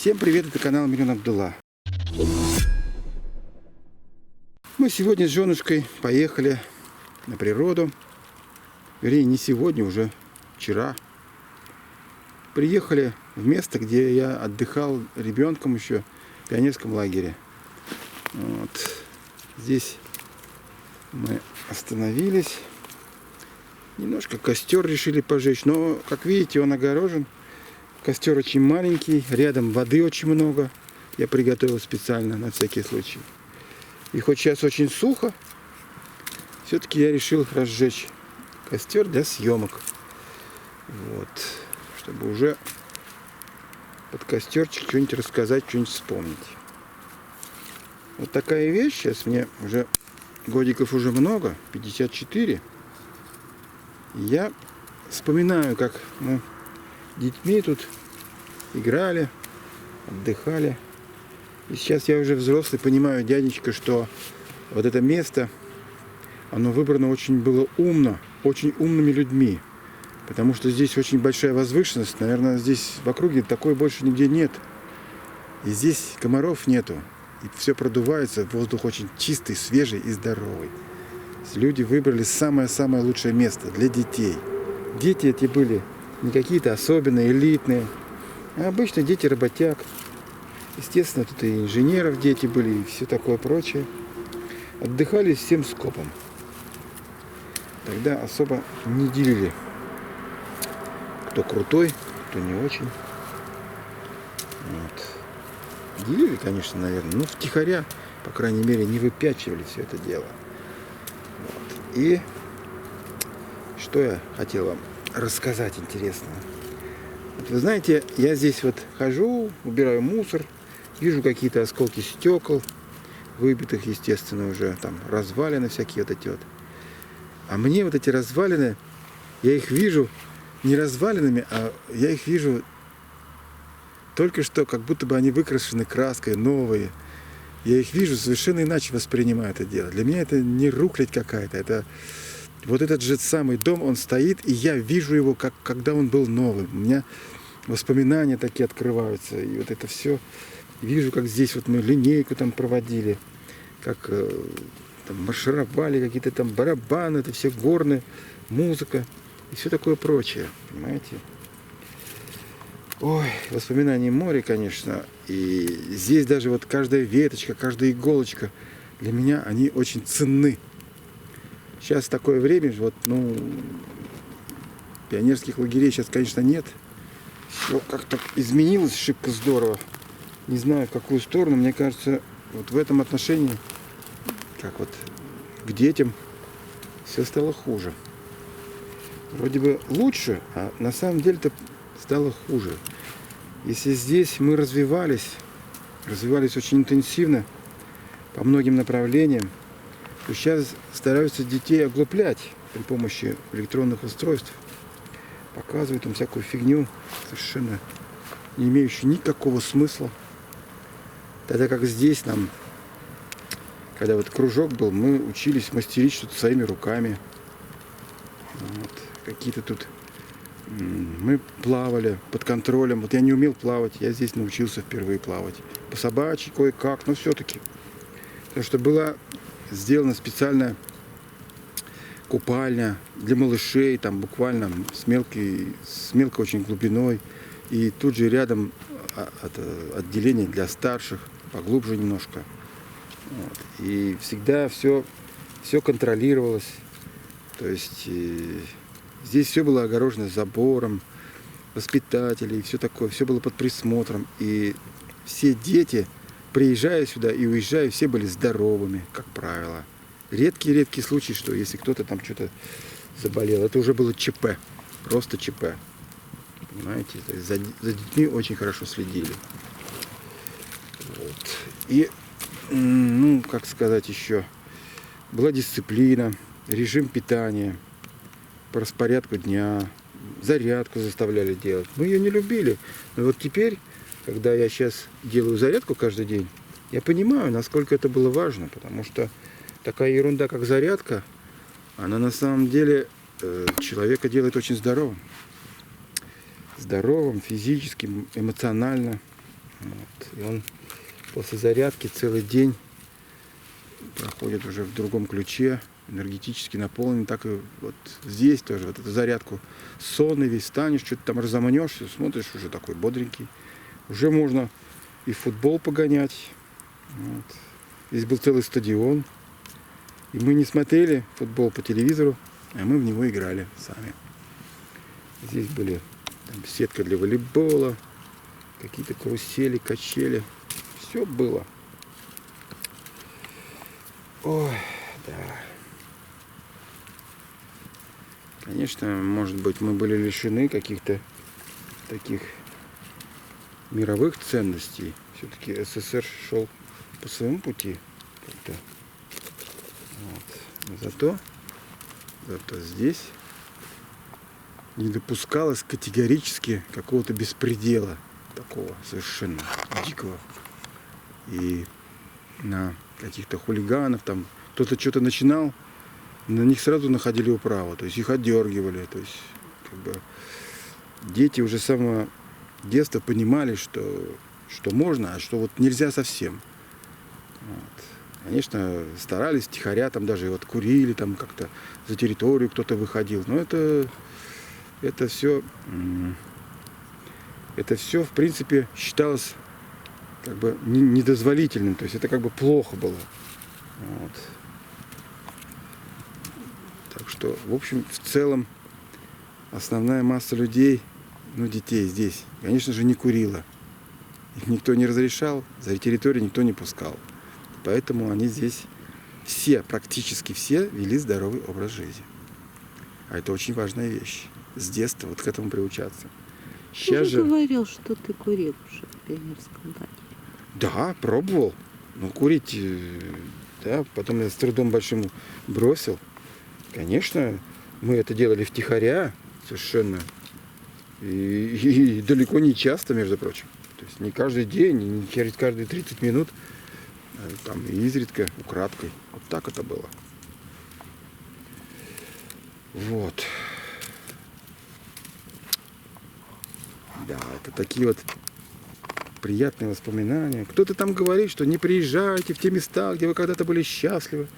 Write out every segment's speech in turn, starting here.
Всем привет, это канал Мирон Абдулла. Мы сегодня с женушкой поехали на природу. Вернее, не сегодня, уже вчера. Приехали в место, где я отдыхал ребенком еще в пионерском лагере. Вот. Здесь мы остановились. Немножко костер решили пожечь, но, как видите, он огорожен. Костер очень маленький, рядом воды очень много. Я приготовил специально на всякий случай. И хоть сейчас очень сухо, все-таки я решил разжечь костер для съемок. Вот. Чтобы уже под костерчик что-нибудь рассказать, что-нибудь вспомнить. Вот такая вещь. Сейчас мне уже годиков уже много, 54. И я вспоминаю, как мы детьми тут играли, отдыхали. И сейчас я уже взрослый, понимаю, дядечка, что вот это место, оно выбрано очень было умно, очень умными людьми. Потому что здесь очень большая возвышенность. Наверное, здесь в округе такой больше нигде нет. И здесь комаров нету. И все продувается, воздух очень чистый, свежий и здоровый. Люди выбрали самое-самое лучшее место для детей. Дети эти были не какие-то особенные, элитные, а обычно дети работяг. Естественно, тут и инженеров дети были, и все такое прочее. Отдыхали всем скопом. Тогда особо не делили, кто крутой, кто не очень. Вот. Делили, конечно, наверное, но втихаря, по крайней мере, не выпячивали все это дело. Вот. И что я хотел вам рассказать интересного. Вот вы знаете, я здесь вот хожу, убираю мусор, вижу какие-то осколки стекол, выбитых, естественно, уже там развалины всякие вот эти вот. А мне вот эти развалины, я их вижу не развалинами, а я их вижу только что, как будто бы они выкрашены краской, новые. Я их вижу, совершенно иначе воспринимаю это дело. Для меня это не рухлядь какая-то, это вот этот же самый дом, он стоит, и я вижу его, как когда он был новым. У меня воспоминания такие открываются, и вот это все. Вижу, как здесь вот мы линейку там проводили, как там маршировали какие-то там барабаны, это все горные, музыка и все такое прочее, понимаете? Ой, воспоминания море, конечно. И здесь даже вот каждая веточка, каждая иголочка, для меня они очень ценны. Сейчас такое время, вот, ну, пионерских лагерей сейчас, конечно, нет. Все как-то изменилось шибко здорово. Не знаю, в какую сторону. Мне кажется, вот в этом отношении, как вот к детям, все стало хуже. Вроде бы лучше, а на самом деле-то стало хуже. Если здесь мы развивались очень интенсивно по многим направлениям, то сейчас стараются детей оглуплять при помощи электронных устройств. Показывают им всякую фигню, совершенно не имеющую никакого смысла. Тогда как здесь нам, когда вот кружок был, мы учились мастерить что-то своими руками. Вот. Какие-то тут мы плавали под контролем. Вот я не умел плавать, я здесь научился впервые плавать. По собачьи кое-как, но все-таки. Потому что была сделана специальная купальня для малышей, там буквально с мелкой очень глубиной. И тут же рядом отделение для старших, поглубже немножко. Вот. И всегда все контролировалось. То есть здесь все было огорожено забором, воспитателей, все такое, все было под присмотром. И все дети, приезжая сюда и уезжая, все были здоровыми, как правило. Редкий случай, что если кто-то там что-то заболел, это уже было ЧП, просто ЧП. Понимаете, то есть за детьми очень хорошо следили. Вот. И, ну, как сказать еще, была дисциплина, режим питания, по распорядку дня, зарядку заставляли делать. Мы ее не любили, но вот теперь, когда я сейчас делаю зарядку каждый день, я понимаю, насколько это было важно, потому что такая ерунда, как зарядка, она на самом деле человека делает очень здоровым. Здоровым, физически, эмоционально. Вот. И он после зарядки целый день проходит уже в другом ключе, энергетически наполнен. Так и вот здесь тоже вот эту зарядку сонный весь станешь, что-то там разомнешься, смотришь, уже такой бодренький. Уже можно и в футбол погонять. Вот. Здесь был целый стадион. И мы не смотрели футбол по телевизору, а мы в него играли сами. Здесь были там сетка для волейбола, какие-то карусели, качели. Все было. Ой, да. Конечно, может быть, мы были лишены каких-то таких мировых ценностей. Все-таки СССР шел по своему пути. Как-то. Вот. Зато здесь не допускалось категорически какого-то беспредела, такого совершенно дикого. И на каких-то хулиганов, там кто-то что-то начинал, на них сразу находили управу, то есть их отдергивали. То есть как бы дети уже с самого детства понимали, что можно, а что вот нельзя совсем. Вот. Конечно, старались втихаря, там даже вот курили, там как-то за территорию кто-то выходил. Но это все, в принципе, считалось как бы недозволительным. То есть это как бы плохо было. Вот. Так что, в общем, в целом, основная масса людей, ну, детей здесь, конечно же, не курила. Их никто не разрешал, за территорию никто не пускал. Поэтому они здесь все, практически все, вели здоровый образ жизни. А это очень важная вещь. С детства вот к этому приучаться. Сейчас же говорил, что ты курил уже в пионерском лагере. Да, пробовал. Ну, курить, да, потом я с трудом большим бросил. Конечно, мы это делали втихаря совершенно. И далеко не часто, между прочим. То есть не каждый день, не через каждые 30 минут. Там изредка, украдкой. Вот так это было. Вот. Да, это такие вот приятные воспоминания. Кто-то там говорит, что не приезжайте в те места, где вы когда-то были счастливы.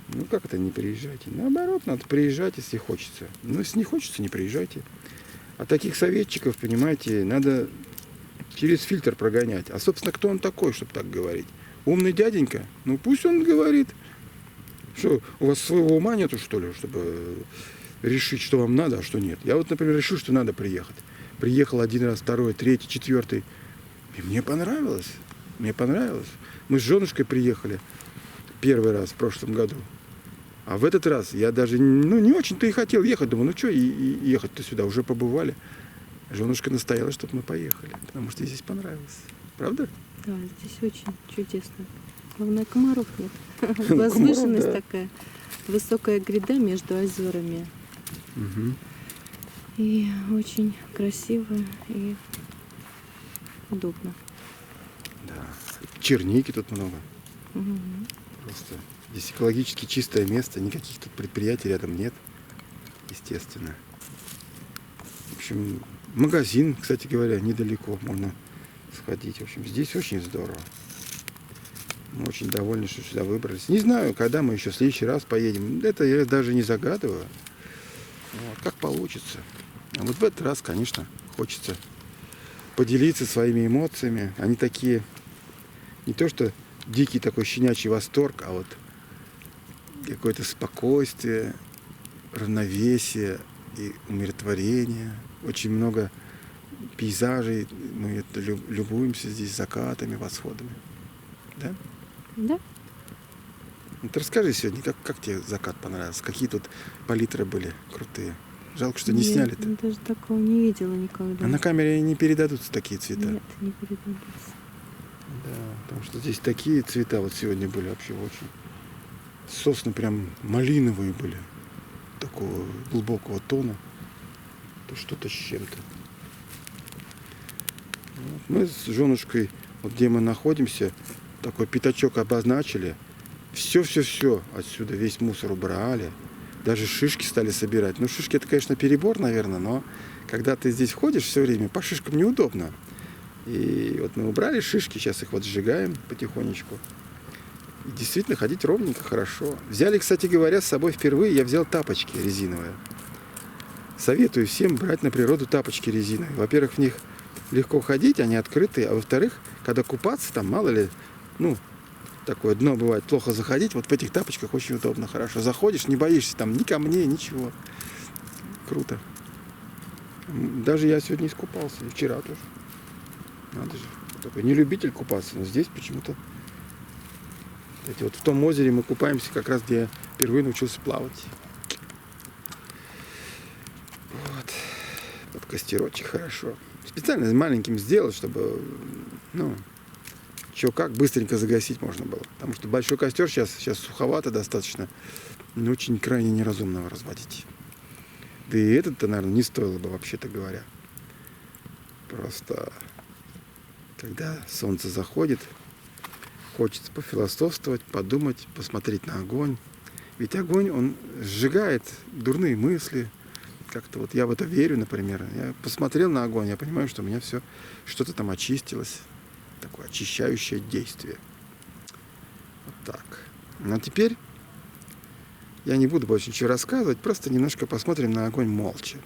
Ну как это не приезжайте? Наоборот, надо приезжать, если хочется. Но если не хочется, не приезжайте. А таких советчиков, понимаете, надо через фильтр прогонять. А, собственно, кто он такой, чтобы так говорить? Умный дяденька? Ну пусть он говорит. Что, у вас своего ума нету, что ли, чтобы решить, что вам надо, а что нет? Я вот, например, решил, что надо приехать. Приехал один раз, второй, третий, четвертый. И мне понравилось. Мне понравилось. Мы с женушкой приехали первый раз в прошлом году. А в этот раз я даже не очень-то и хотел ехать. Думаю, ну что ехать-то сюда, уже побывали. Женушка настояла, чтобы мы поехали, потому что здесь понравилось. Правда? Да, здесь очень чудесно. Главное, комаров нет. Возвышенность такая. Высокая гряда между озерами. И очень красиво и удобно. Да. Черники тут много. Просто здесь экологически чистое место, никаких тут предприятий рядом нет, естественно. В общем, магазин, кстати говоря, недалеко, можно сходить. В общем, здесь очень здорово. Мы очень довольны, что сюда выбрались. Не знаю, когда мы еще в следующий раз поедем. Это я даже не загадываю. Вот, как получится. А вот в этот раз, конечно, хочется поделиться своими эмоциями. Они такие, не то что дикий такой щенячий восторг, а вот какое-то спокойствие, равновесие и умиротворение. Очень много пейзажей. Мы любуемся здесь закатами, восходами. Да? Да. Вот расскажи сегодня, как тебе закат понравился? Какие тут палитры были крутые? Жалко, что не сняли-то. Я даже такого не видела никогда. А на камере не передадутся такие цвета? Нет, не передадутся. Да, потому что здесь такие цвета вот сегодня были вообще очень. Сосны прям малиновые были. Такого глубокого тона. То что-то с чем-то. Вот. Мы с женушкой, вот где мы находимся, такой пятачок обозначили. Все отсюда, весь мусор убрали. Даже шишки стали собирать. Ну, шишки это, конечно, перебор, наверное, но когда ты здесь ходишь все время, по шишкам неудобно. И вот мы убрали шишки, сейчас их вот сжигаем потихонечку. И действительно ходить ровненько, хорошо. Взяли, кстати говоря, с собой впервые, я взял тапочки резиновые. Советую всем брать на природу тапочки резиновые. Во-первых, в них легко ходить, они открытые. А во-вторых, когда купаться, там мало ли, ну, такое дно бывает, плохо заходить. Вот в этих тапочках очень удобно, хорошо. Заходишь, не боишься там ни камней, ничего. Круто. Даже я сегодня искупался, и вчера тоже. Надо же. Такой не любитель купаться, но здесь почему-то. Вот в том озере мы купаемся как раз, где я впервые научился плавать. Вот. Под костерочек хорошо. Специально маленьким сделать, чтобы, ну, чё как, быстренько загасить можно было. Потому что большой костер сейчас суховато достаточно. Но очень крайне неразумного разводить. Да и этот-то, наверное, не стоило бы, вообще-то говоря. Просто, когда солнце заходит, хочется пофилософствовать, подумать, посмотреть на огонь. Ведь огонь, он сжигает дурные мысли. Как-то вот я в это верю, например. Я посмотрел на огонь, я понимаю, что у меня все что-то там очистилось. Такое очищающее действие. Вот так. Ну а теперь я не буду больше ничего рассказывать, просто немножко посмотрим на огонь молча.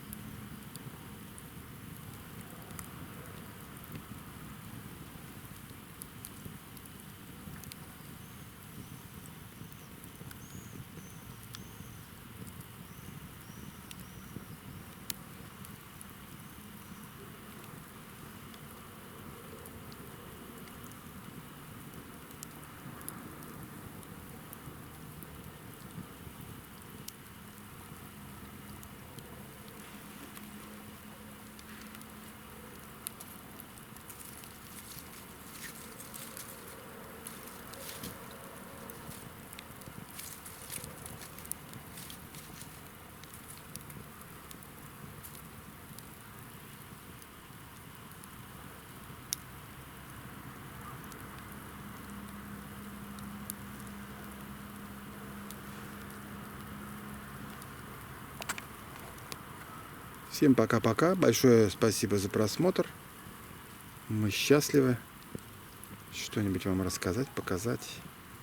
Всем пока-пока. Большое спасибо за просмотр. Мы счастливы что-нибудь вам рассказать, показать.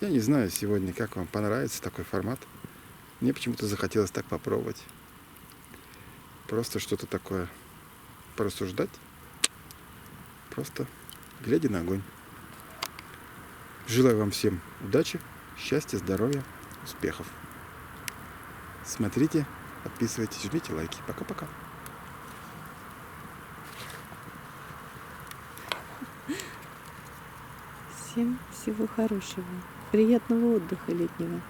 Я не знаю сегодня, как вам понравится такой формат. Мне почему-то захотелось так попробовать. Просто что-то такое порассуждать. Просто глядя на огонь. Желаю вам всем удачи, счастья, здоровья, успехов. Смотрите, подписывайтесь, жмите лайки. Пока-пока. Всем всего хорошего. Приятного отдыха летнего.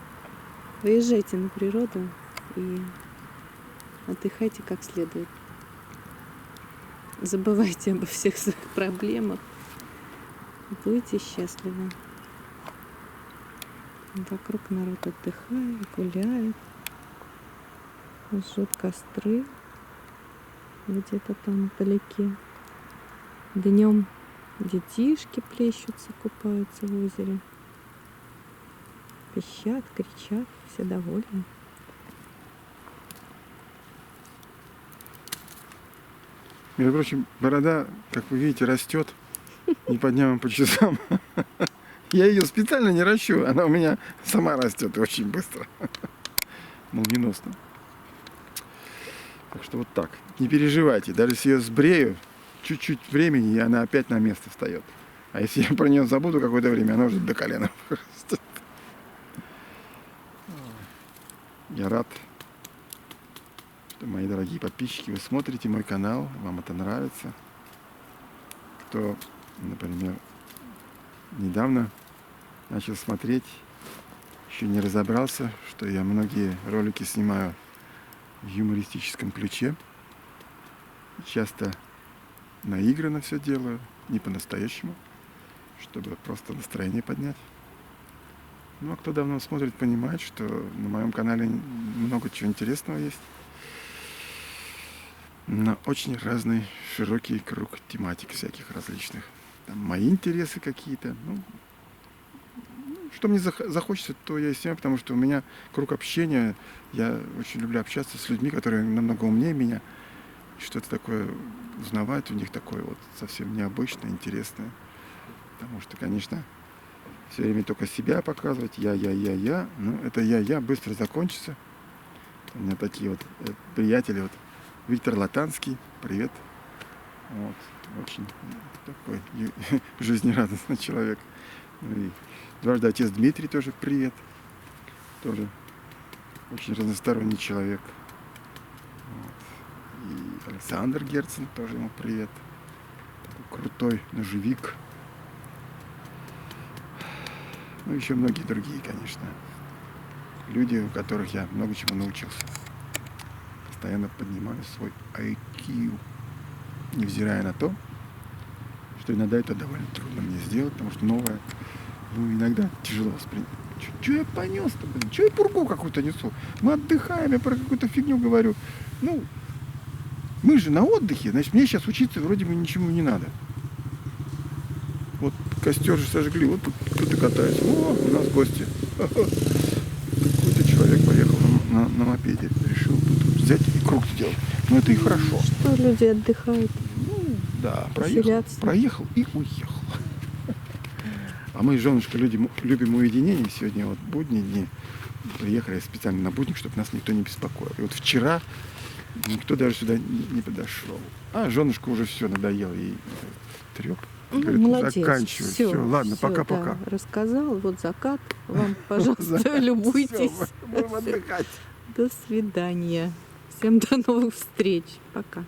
Выезжайте на природу и отдыхайте как следует. Забывайте обо всех своих проблемах. Будьте счастливы. Вокруг народ отдыхает, гуляет, жжет костры где-то там вдалеке. Днем детишки плещутся, купаются в озере. Пищат, кричат, все довольны. Между прочим, борода, как вы видите, растет не по дням, а по часам. Я ее специально не ращу, она у меня сама растет очень быстро. Молниеносно. Так что вот так. Не переживайте, даже если ее сбрею, чуть-чуть времени, и она опять на место встает. А если я про нее забуду какое-то время, она уже до колена растет. Я рад, что, мои дорогие подписчики, вы смотрите мой канал, вам это нравится. Кто, например, недавно начал смотреть, еще не разобрался, что я многие ролики снимаю в юмористическом ключе. Часто наигранно все делаю, не по-настоящему, чтобы просто настроение поднять. Ну, а кто давно смотрит, понимает, что на моем канале много чего интересного есть. На очень разный, широкий круг тематик всяких различных. Там мои интересы какие-то. Ну, что мне захочется, то я и снимаю, потому что у меня круг общения. Я очень люблю общаться с людьми, которые намного умнее меня. что-то такое узнавать у них такое вот совсем необычное, интересное. Потому что, конечно, все время только себя показывать, я. Ну, это я быстро закончится. У меня такие вот приятели, вот Виктор Латанский, привет. Вот, очень такой жизнерадостный человек. Ну и дважды отец Дмитрий тоже привет. Тоже очень разносторонний человек. Вот. И Александр Герцен тоже ему привет. Такой крутой ножевик. Ну, еще многие другие, конечно. Люди, у которых я много чему научился. Постоянно поднимаю свой IQ. Невзирая на то, что иногда это довольно трудно мне сделать, потому что новое, ну, иногда тяжело воспринять. Че я понес-то, блин? Че я пургу какую-то несу? Мы отдыхаем, я про какую-то фигню говорю. Ну, мы же на отдыхе, значит, мне сейчас учиться вроде бы ничему не надо. Вот костер же сожгли, вот тут кто-то катается. О, у нас гости. Какой-то человек поехал на мопеде, решил тут взять и круг сделать. Ну, это и хорошо. Что люди отдыхают? Ну, да, Поселяться. проехал и уехал. А мы с женушкой любим уединение. Сегодня вот будние дни. Приехали специально на будник, чтобы нас никто не беспокоил. И вот вчера никто даже сюда не подошел. А женушка уже все надоело ей треп. Говорит, Молодец. заканчивай. Все, ладно, всё, пока-пока. да, рассказал, вот закат. Вам, пожалуйста, любуйтесь. Будем отдыхать. До свидания. Всем до новых встреч. Пока.